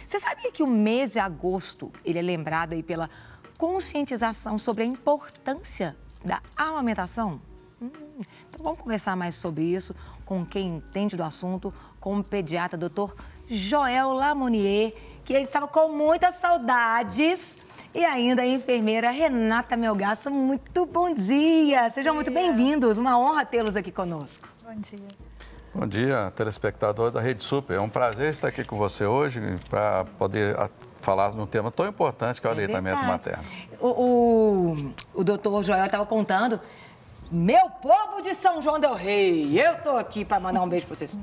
Você sabia que o mês de agosto, ele é lembrado aí pela conscientização sobre a importância da amamentação? Então vamos conversar mais sobre isso com quem entende do assunto, com o pediatra Dr. Joel Lamonier, que ele estava com muitas saudades, e ainda a enfermeira Renata Melgaço. Muito bom dia! Sejam muito bem-vindos, uma honra tê-los aqui conosco. Bom dia. Bom dia, telespectadores da Rede Super. É um prazer estar aqui com você hoje para poder falar de um tema tão importante que é o aleitamento materno. O doutor Joel estava contando, meu povo de São João del Rei, eu tô aqui para mandar um beijo para vocês.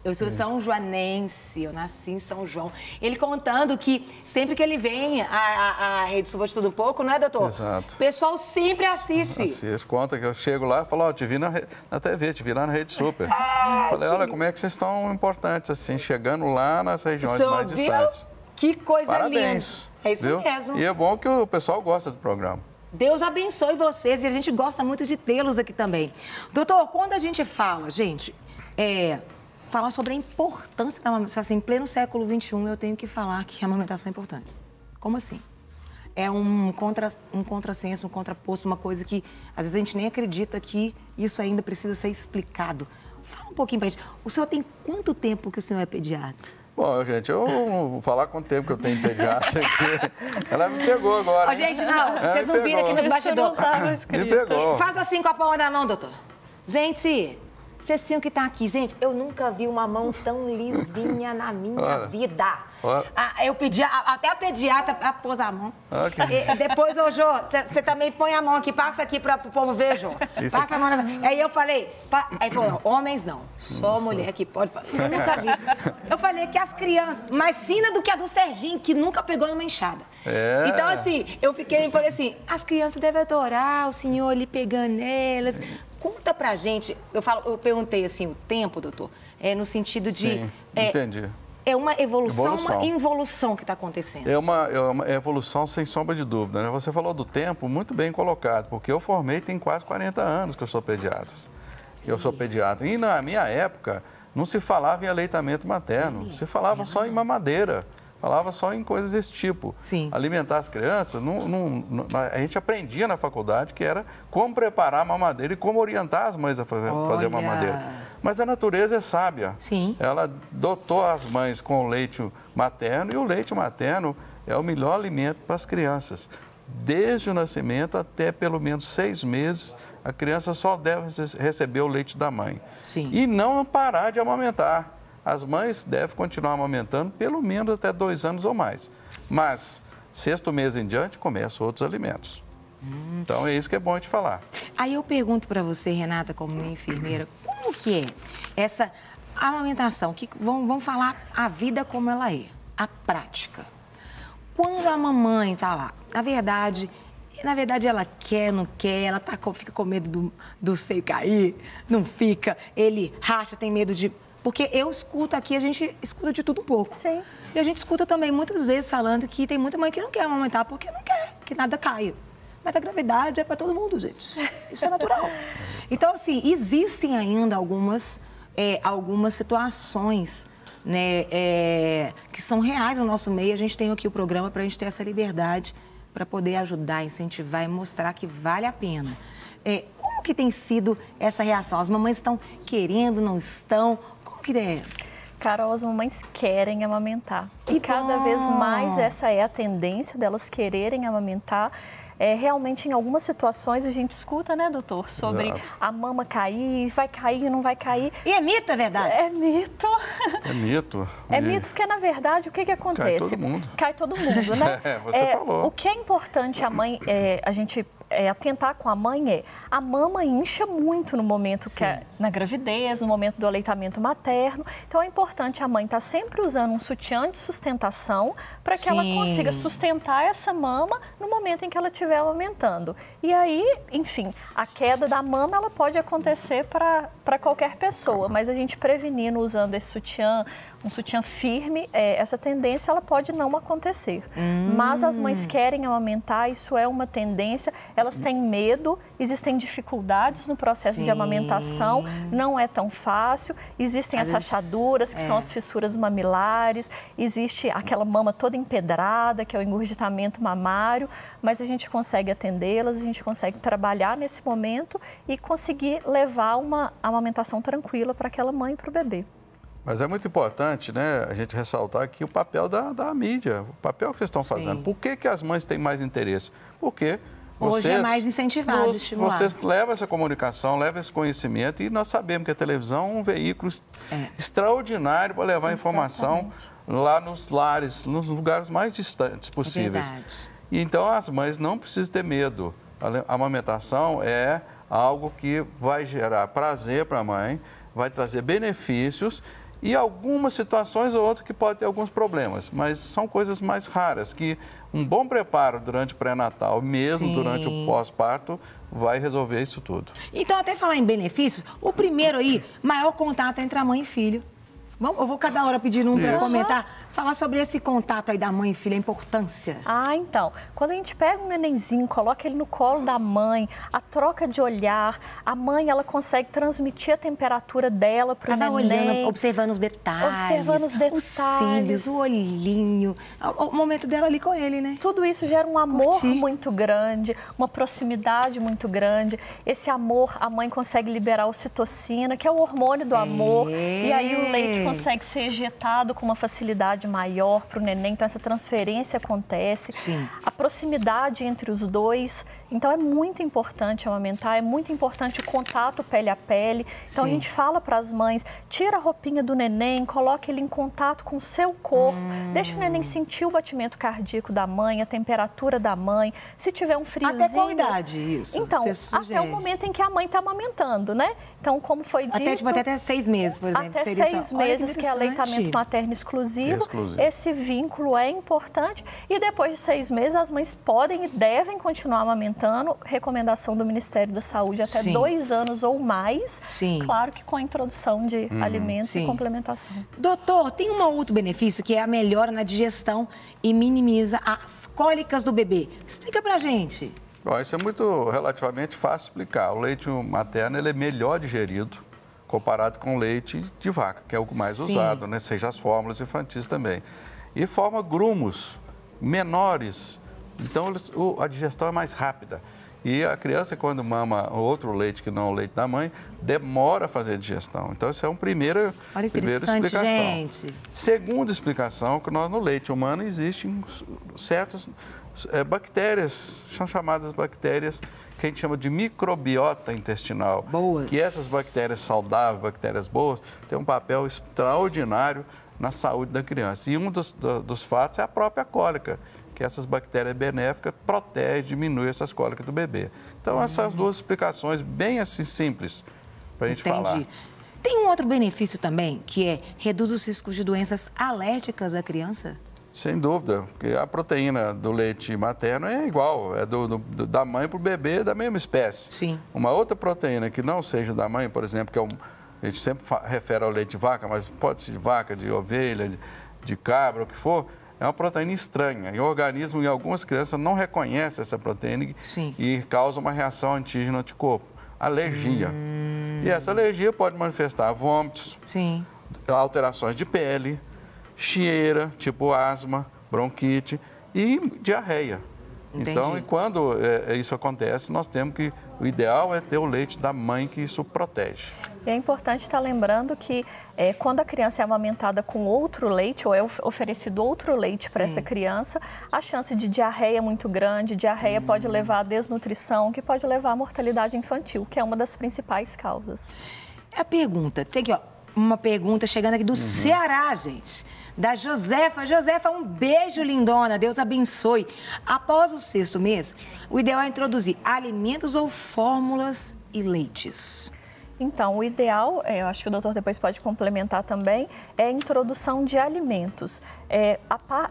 Eu sou são joanense, eu nasci em São João. Ele contando que sempre que ele vem à Rede Super Estuda um pouco, não é, doutor? Exato. O pessoal sempre assiste. Assiste, conta que eu chego lá e falo, ó, te vi na TV, te vi lá na Rede Super. Falei, olha, como é que vocês estão importantes, assim, chegando lá nas regiões mais distantes. Que coisa Parabéns, linda. É isso viu? mesmo. E é bom que o pessoal gosta do programa. Deus abençoe vocês e a gente gosta muito de tê-los aqui também. Doutor, quando a gente fala, falar sobre a importância da amamentação, assim, em pleno século XXI, eu tenho que falar que a amamentação é importante. Como assim? É um contrassenso, um contraposto, uma coisa que às vezes a gente nem acredita que isso ainda precisa ser explicado. Fala um pouquinho pra gente. O senhor tem quanto tempo que o senhor é pediatra? Bom, gente, eu vou falar quanto tempo que eu tenho pediatra aqui. Ela me pegou agora. Ó, gente, não, vocês não viram aqui nos bastidores. Me pegou. Faz assim com a palma da mão, doutor. Gente, vocês tinham que estar aqui. Gente, eu nunca vi uma mão tão lisinha na minha vida. Eu pedi, até a pediatra pôs a mão. Okay. E depois, ô Jô, você também põe a mão aqui, passa aqui para o povo ver, Jô. Passa a mão. Aí eu falei, aí falou, homens não, só mulher que pode fazer. Eu nunca vi. Eu falei que as crianças, mais fina do que a do Serginho, que nunca pegou numa enxada. É. Então, assim, falei assim, as crianças devem adorar o senhor ali pegando elas. Conta pra gente, eu perguntei assim, o tempo, doutor, no sentido de... Sim, entendi. É uma evolução, uma involução que está acontecendo? É uma evolução sem sombra de dúvida, né? Você falou do tempo, muito bem colocado, porque eu formei tem quase 40 anos que eu sou pediatra. Eu sou pediatra. E na minha época, não se falava em aleitamento materno, se falava só em mamadeira. Falava só em coisas desse tipo. Sim. Alimentar as crianças, a gente aprendia na faculdade que era como preparar a mamadeira e como orientar as mães a fazer a mamadeira. Mas a natureza é sábia. Sim. Ela dotou as mães com o leite materno e o leite materno é o melhor alimento para as crianças. Desde o nascimento até pelo menos 6 meses, a criança só deve receber o leite da mãe. Sim. E não parar de amamentar. As mães devem continuar amamentando pelo menos até 2 anos ou mais. Mas, 6º mês em diante, começam outros alimentos. Então, é isso que é bom te falar. Aí eu pergunto para você, Renata, como minha enfermeira, como que é essa amamentação? Vamos falar a vida como ela é, a prática. Quando a mamãe está lá, na verdade ela quer, não quer, ela fica com medo do seio cair, não fica, ele racha, tem medo de... Porque eu escuto aqui, a gente escuta de tudo um pouco. Sim. E a gente escuta também muitas vezes falando que tem muita mãe que não quer amamentar porque não quer que nada caia. Mas a gravidade é para todo mundo, gente. Isso é natural. Então, assim, existem ainda algumas situações, né, que são reais no nosso meio. A gente tem aqui o programa para a gente ter essa liberdade para poder ajudar, incentivar e mostrar que vale a pena. Como que tem sido essa reação? As mamães estão querendo, não estão? Que é? Carol, as mamães querem amamentar. E cada vez mais essa é a tendência delas quererem amamentar. Realmente, em algumas situações, a gente escuta, né, doutor? Sobre a mama cair, vai cair, não vai cair. E é mito, é verdade? É mito. É mito. É mito porque, na verdade, o que acontece? Cai todo mundo. Cai todo mundo, né? Você falou. O que é importante a gente atentar com a mãe a mama incha muito no momento que na gravidez, no momento do aleitamento materno. Então é importante a mãe estar sempre usando um sutiã de sustentação para que ela consiga sustentar essa mama no momento em que ela estiver amamentando. E aí, enfim, a queda da mama ela pode acontecer para qualquer pessoa, mas a gente prevenindo usando esse sutiã, um sutiã firme, essa tendência ela pode não acontecer. Mas as mães querem amamentar, isso é uma tendência, elas têm medo, existem dificuldades no processo de amamentação, não é tão fácil, existem as rachaduras, que são as fissuras mamilares, existe aquela mama toda empedrada, que é o engurgitamento mamário, mas a gente consegue atendê-las, a gente consegue trabalhar nesse momento e conseguir levar uma amamentação tranquila para aquela mãe e para o bebê. Mas é muito importante, né, a gente ressaltar aqui o papel da mídia, o papel que vocês estão fazendo. Por que as mães têm mais interesse? Porque hoje é mais incentivado, estimulado. Vocês levam essa comunicação, levam esse conhecimento e nós sabemos que a televisão é um veículo extraordinário para levar informação lá nos lares, nos lugares mais distantes possíveis. E então as mães não precisam ter medo. A amamentação é algo que vai gerar prazer para a mãe, vai trazer benefícios e algumas situações ou outras que podem ter alguns problemas, mas são coisas mais raras, que um bom preparo durante o pré-natal, mesmo durante o pós-parto, vai resolver isso tudo. Então, até falar em benefícios, o primeiro aí, maior contato entre a mãe e filho. Eu vou cada hora pedir um para comentar, falar sobre esse contato aí da mãe e filho, a importância. Então, quando a gente pega um nenenzinho, coloca ele no colo da mãe, a troca de olhar, a mãe, ela consegue transmitir a temperatura dela para o neném. Olhando, observando os detalhes, os cílios, o olhinho, o momento dela ali com ele, né? Tudo isso gera um amor muito grande, uma proximidade muito grande. Esse amor, a mãe consegue liberar a ocitocina, que é o hormônio do amor, e aí o leite consegue ser ejetado com uma facilidade maior para o neném, então essa transferência acontece. A proximidade entre os dois, então é muito importante amamentar, é muito importante o contato pele a pele. Então a gente fala para as mães, tira a roupinha do neném, coloque ele em contato com o seu corpo, deixa o neném sentir o batimento cardíaco da mãe, a temperatura da mãe, se tiver um friozinho... Até qual idade isso? Então, até o momento em que a mãe está amamentando, né? Então, como foi dito... Até 6 meses, por exemplo. Até 6 meses, que é aleitamento materno exclusivo. Esse vínculo é importante. E depois de 6 meses, as mães podem e devem continuar amamentando. Recomendação do Ministério da Saúde até 2 anos ou mais. Claro que com a introdução de alimentos e complementação. Doutor, tem um outro benefício que é a melhora na digestão e minimiza as cólicas do bebê. Explica pra gente. Bom, isso é muito relativamente fácil explicar. O leite materno ele é melhor digerido comparado com o leite de vaca, que é o mais usado, né? Seja as fórmulas infantis também. E forma grumos menores, então a digestão é mais rápida. E a criança, quando mama outro leite que não o leite da mãe, demora a fazer a digestão. Então, isso é uma primeira explicação. Gente. Segunda explicação, que no leite humano existem certas bactérias, são chamadas bactérias que a gente chama de microbiota intestinal. Boas. Que essas bactérias saudáveis, bactérias boas, têm um papel extraordinário na saúde da criança. E um dos fatos é a própria cólica, que essas bactérias benéficas protegem, diminuem essas cólicas do bebê. Então, essas duas explicações bem assim simples para a gente falar. Tem um outro benefício também, que é reduz os riscos de doenças alérgicas da criança? Sem dúvida, porque a proteína do leite materno é igual, é da mãe para o bebê da mesma espécie. Uma outra proteína que não seja da mãe, por exemplo, que a gente sempre refere ao leite de vaca, mas pode ser de vaca, de ovelha, de cabra, o que for, é uma proteína estranha. E o organismo, em algumas crianças, não reconhece essa proteína e causa uma reação antígeno-anticorpo, alergia. E essa alergia pode manifestar vômitos, alterações de pele, cheira, tipo asma, bronquite e diarreia. Então, quando isso acontece, nós temos que... O ideal é ter o leite da mãe, que isso protege. E é importante estar lembrando que quando a criança é amamentada com outro leite ou é oferecido outro leite para essa criança, a chance de diarreia é muito grande. Diarreia pode levar à desnutrição, que pode levar à mortalidade infantil, que é uma das principais causas. A pergunta, tem aqui, ó, uma pergunta chegando aqui do Ceará, gente. Da Josefa. Josefa, um beijo, lindona. Deus abençoe. Após o 6º mês, o ideal é introduzir alimentos ou fórmulas e leites. Então, o ideal, eu acho que o doutor depois pode complementar também, é a introdução de alimentos.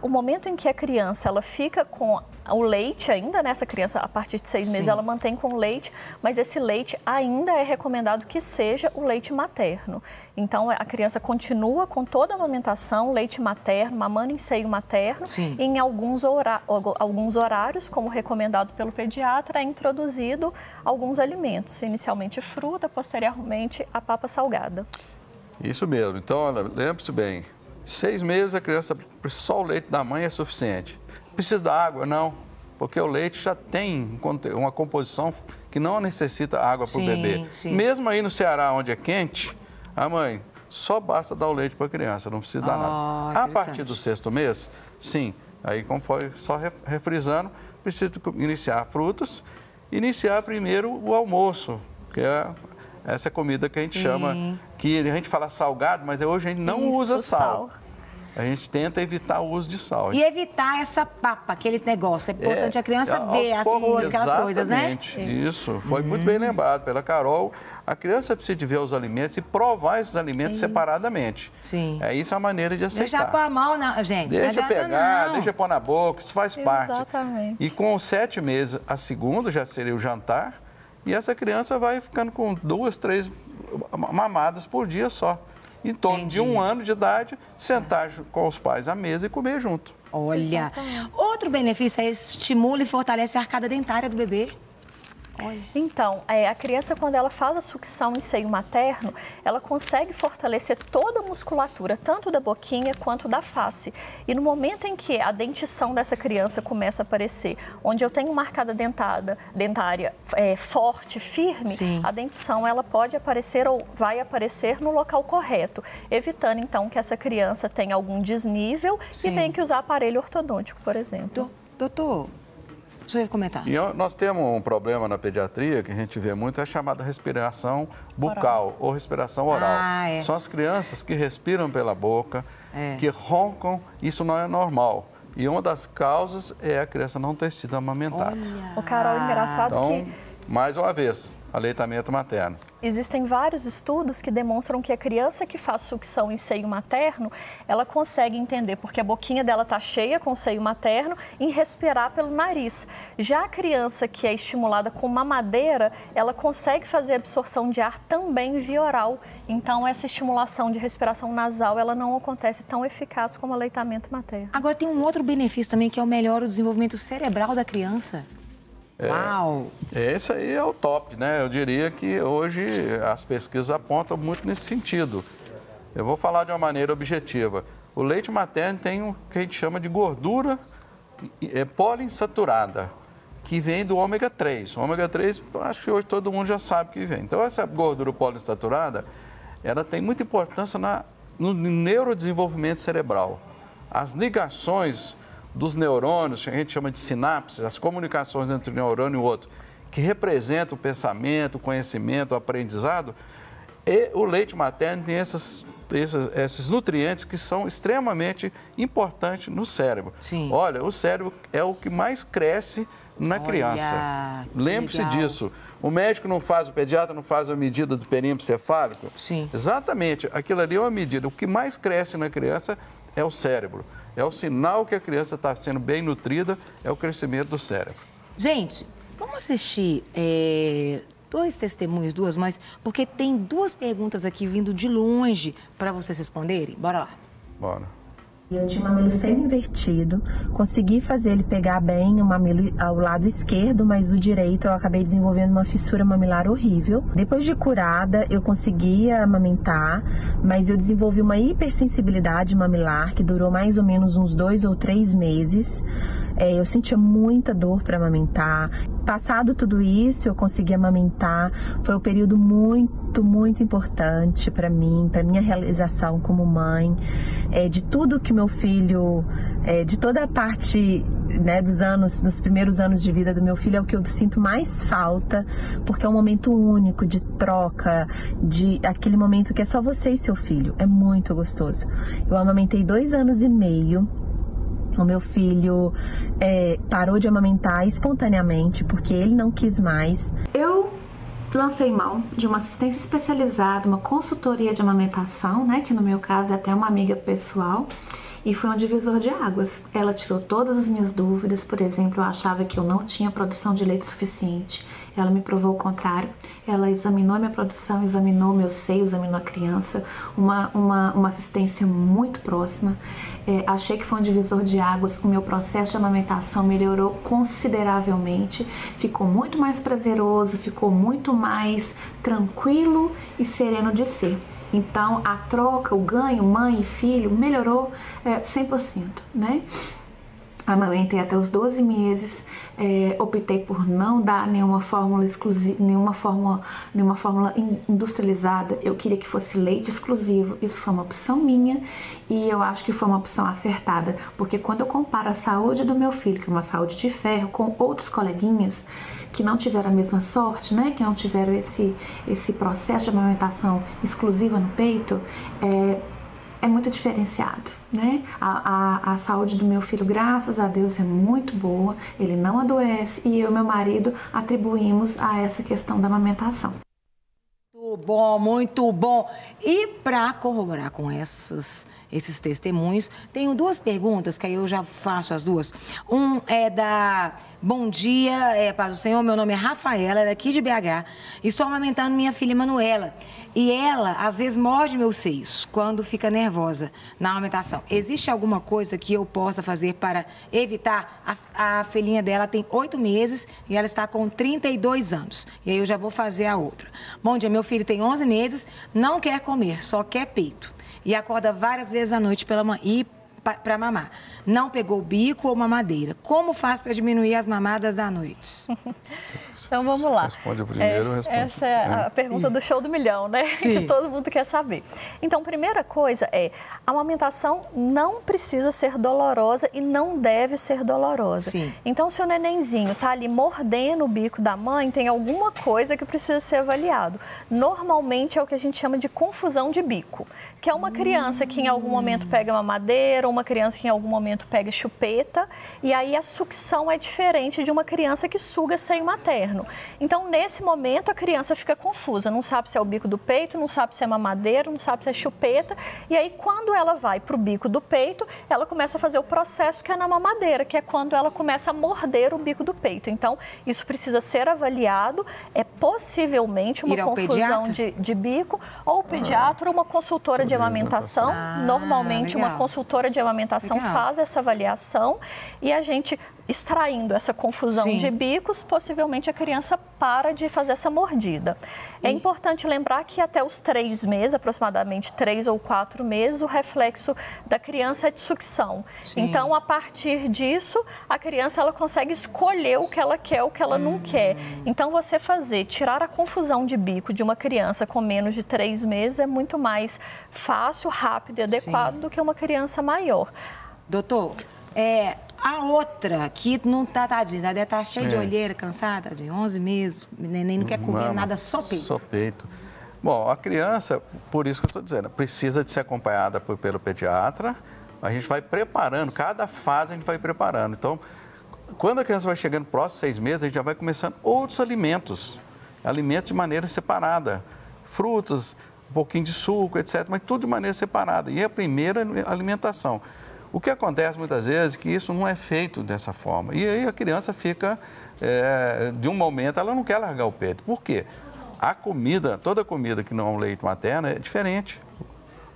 O momento em que a criança ela fica com o leite ainda, né? Essa criança, a partir de 6 meses, ela mantém com leite, mas esse leite ainda é recomendado que seja o leite materno. Então, a criança continua com toda a amamentação, leite materno, mamando em seio materno, e em alguns horários, como recomendado pelo pediatra, é introduzido alguns alimentos, inicialmente fruta, posteriormente a papa salgada. Isso mesmo. Então, lembre-se bem, 6 meses a criança, só o leite da mãe é suficiente. Precisa da água? Não, porque o leite já tem uma composição que não necessita água para o bebê. Mesmo aí no Ceará, onde é quente, a mãe só basta dar o leite para a criança, não precisa dar nada. A partir do 6º mês, sim, aí como foi só refrisando, precisa iniciar frutas, iniciar primeiro o almoço, que é essa comida que a gente chama, que a gente fala salgado, mas hoje a gente não usa sal. A gente tenta evitar o uso de sal. E evitar essa papa, aquele negócio. É importante a criança ver as cores, aquelas coisas, né? Isso. Foi muito bem lembrado pela Carol. A criança precisa de ver os alimentos e provar esses alimentos separadamente. Isso é a maneira de aceitar. Deixa pôr a mão, gente. Deixa pegar, deixa pôr na boca, isso faz parte. Exatamente. E com os 7 meses, a segunda já seria o jantar. E essa criança vai ficando com 2, 3 mamadas por dia só. Em torno de 1 ano de idade, sentar com os pais à mesa e comer junto. Olha, outro benefício é estimula e fortalece a arcada dentária do bebê. Então, a criança, quando ela faz a sucção em seio materno, ela consegue fortalecer toda a musculatura, tanto da boquinha quanto da face. E no momento em que a dentição dessa criança começa a aparecer, onde eu tenho uma arcada dentária forte, firme, a dentição ela pode aparecer ou vai aparecer no local correto, evitando então que essa criança tenha algum desnível e tenha que usar aparelho ortodôntico, por exemplo. Doutor, você ia comentar. E nós temos um problema na pediatria que a gente vê muito, é a chamada respiração bucal ou respiração oral. São as crianças que respiram pela boca, que roncam, isso não é normal. E uma das causas é a criança não ter sido amamentada. O Carol, engraçado então, mais uma vez, aleitamento materno. Existem vários estudos que demonstram que a criança que faz sucção em seio materno, ela consegue entender, porque a boquinha dela está cheia com o seio materno, e respirar pelo nariz. Já a criança que é estimulada com mamadeira, ela consegue fazer absorção de ar também via oral. Então, essa estimulação de respiração nasal, ela não acontece tão eficaz como o aleitamento materno. Agora, tem um outro benefício também, que é o melhor desenvolvimento cerebral da criança. Uau! Esse aí é o top, né? Eu diria que hoje as pesquisas apontam muito nesse sentido. Eu vou falar de uma maneira objetiva. O leite materno tem o que a gente chama de gordura poliinsaturada, que vem do ômega 3. O ômega 3, acho que hoje todo mundo já sabe que vem. Então, essa gordura poliinsaturada, ela tem muita importância no neurodesenvolvimento cerebral. As ligações dos neurônios, que a gente chama de sinapses, as comunicações entre um neurônio e o outro, que representam o pensamento, o conhecimento, o aprendizado, e o leite materno tem esses nutrientes que são extremamente importantes no cérebro. Olha, o cérebro é o que mais cresce na criança. Lembre-se disso. O médico não faz, o pediatra não faz a medida do perímetro cefálico? Exatamente. Aquilo ali é uma medida. O que mais cresce na criança é o cérebro. É o sinal que a criança está sendo bem nutrida, é o crescimento do cérebro. Gente, vamos assistir 2 testemunhos, 2 mães, porque tem 2 perguntas aqui vindo de longe para vocês responderem. Bora lá. Bora. Eu tinha um mamilo semi-invertido, consegui fazer ele pegar bem o mamilo ao lado esquerdo, mas o direito eu acabei desenvolvendo uma fissura mamilar horrível. Depois de curada, eu conseguia amamentar, mas eu desenvolvi uma hipersensibilidade mamilar que durou mais ou menos uns 2 ou 3 meses. Eu sentia muita dor para amamentar. Passado tudo isso, eu consegui amamentar. Foi um período muito importante para mim, para minha realização como mãe. De tudo que meu filho, de toda a parte, né, dos primeiros anos de vida do meu filho, é o que eu sinto mais falta, porque é um momento único de troca, aquele momento que é só você e seu filho. É muito gostoso. Eu amamentei 2 anos e meio. O meu filho parou de amamentar espontaneamente, porque ele não quis mais. Eu lancei mão de uma assistência especializada, uma consultoria de amamentação, né, que no meu caso é até uma amiga pessoal, e foi um divisor de águas. Ela tirou todas as minhas dúvidas. Por exemplo, eu achava que eu não tinha produção de leite suficiente. Ela me provou o contrário. Ela examinou a minha produção, examinou meu seio, examinou a criança. Uma assistência muito próxima. Achei que foi um divisor de águas. O meu processo de amamentação melhorou consideravelmente. Ficou muito mais prazeroso, ficou muito mais tranquilo e sereno de ser. Então, a troca, o ganho, mãe e filho, melhorou 100%, né? Amamentei até os 12 meses, optei por não dar nenhuma fórmula exclusiva, nenhuma fórmula industrializada. Eu queria que fosse leite exclusivo. Isso foi uma opção minha e eu acho que foi uma opção acertada, porque quando eu comparo a saúde do meu filho, que é uma saúde de ferro, com outros coleguinhas que não tiveram a mesma sorte, né, que não tiveram esse processo de amamentação exclusiva no peito, é muito diferenciado, né? A saúde do meu filho, graças a Deus, é muito boa, ele não adoece e eu e meu marido atribuímos a essa questão da amamentação. Muito bom, muito bom. E para corroborar com esses testemunhos, tenho duas perguntas, que aí eu já faço as duas. Um é da Bom dia, paz do Senhor, meu nome é Rafaela, é daqui de BH, e estou amamentando minha filha Manuela. E ela, às vezes, morde meus seios quando fica nervosa na amamentação. Existe alguma coisa que eu possa fazer para evitar? A filhinha dela tem 8 meses e ela está com 32 anos. E aí eu já vou fazer a outra. Bom dia, meu filho tem 11 meses, não quer comer, só quer peito. E acorda várias vezes à noite para mamar. Não pegou bico ou mamadeira. Como faz para diminuir as mamadas da noite? Então vamos lá. Responde primeiro, responde. Essa é a pergunta do show do milhão, né? Sim. Que todo mundo quer saber. Então, primeira coisa a amamentação não precisa ser dolorosa e não deve ser dolorosa. Sim. Então, se o nenenzinho tá ali mordendo o bico da mãe, tem alguma coisa que precisa ser avaliado. Normalmente é o que a gente chama de confusão de bico, que é uma criança que em algum momento pega mamadeira, uma criança que em algum momento pega chupeta, e aí a sucção é diferente de uma criança que suga seio materno. Então, nesse momento, a criança fica confusa, não sabe se é o bico do peito, não sabe se é mamadeira, não sabe se é chupeta, e aí quando ela vai para o bico do peito, ela começa a fazer o processo que é na mamadeira, que é quando ela começa a morder o bico do peito. Então, isso precisa ser avaliado, é possivelmente uma confusão de bico, ou o pediatra ou uma consultora de amamentação. Normalmente, legal. uma consultora de amamentação faz essa avaliação e a gente, extraindo essa confusão de bicos, possivelmente a criança para de fazer essa mordida. É importante lembrar que até os 3 meses, aproximadamente 3 ou 4 meses, o reflexo da criança é de sucção. Sim. Então, a partir disso, a criança ela consegue escolher o que ela quer, o que ela não quer. Então, você tirar a confusão de bico de uma criança com menos de 3 meses é muito mais fácil, rápido e adequado do que uma criança maior. Doutor, a outra que não tá, tadinha, deve estar cheia de olheira, cansada, de 11 meses, o neném não quer comer nada, só peito. Só peito. Bom, a criança, por isso que eu estou dizendo, precisa de ser acompanhada pelo pediatra. A gente vai preparando, cada fase a gente vai preparando. Então, quando a criança vai chegando próximo 6 meses, a gente já vai começando outros alimentos de maneira separada. Frutas, um pouquinho de suco, etc., mas tudo de maneira separada. E a primeira alimentação. O que acontece muitas vezes é que isso não é feito dessa forma. E aí a criança fica, de um momento, ela não quer largar o peito. Por quê? A comida, toda comida que não é um leite materno é diferente.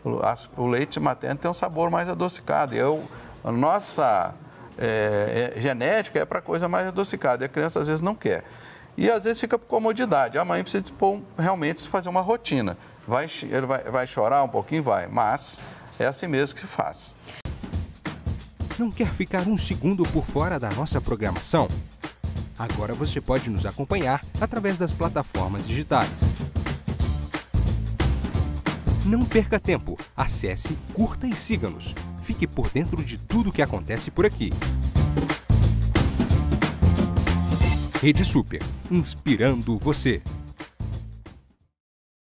O leite materno tem um sabor mais adocicado. E a nossa genética é para coisa mais adocicada. E a criança às vezes não quer. E às vezes fica por comodidade. A mãe precisa realmente fazer uma rotina. Ele vai chorar um pouquinho? Vai. Mas é assim mesmo que se faz. Não quer ficar um segundo por fora da nossa programação? Agora você pode nos acompanhar através das plataformas digitais. Não perca tempo. Acesse, curta e siga-nos. Fique por dentro de tudo o que acontece por aqui. Rede Super, inspirando você.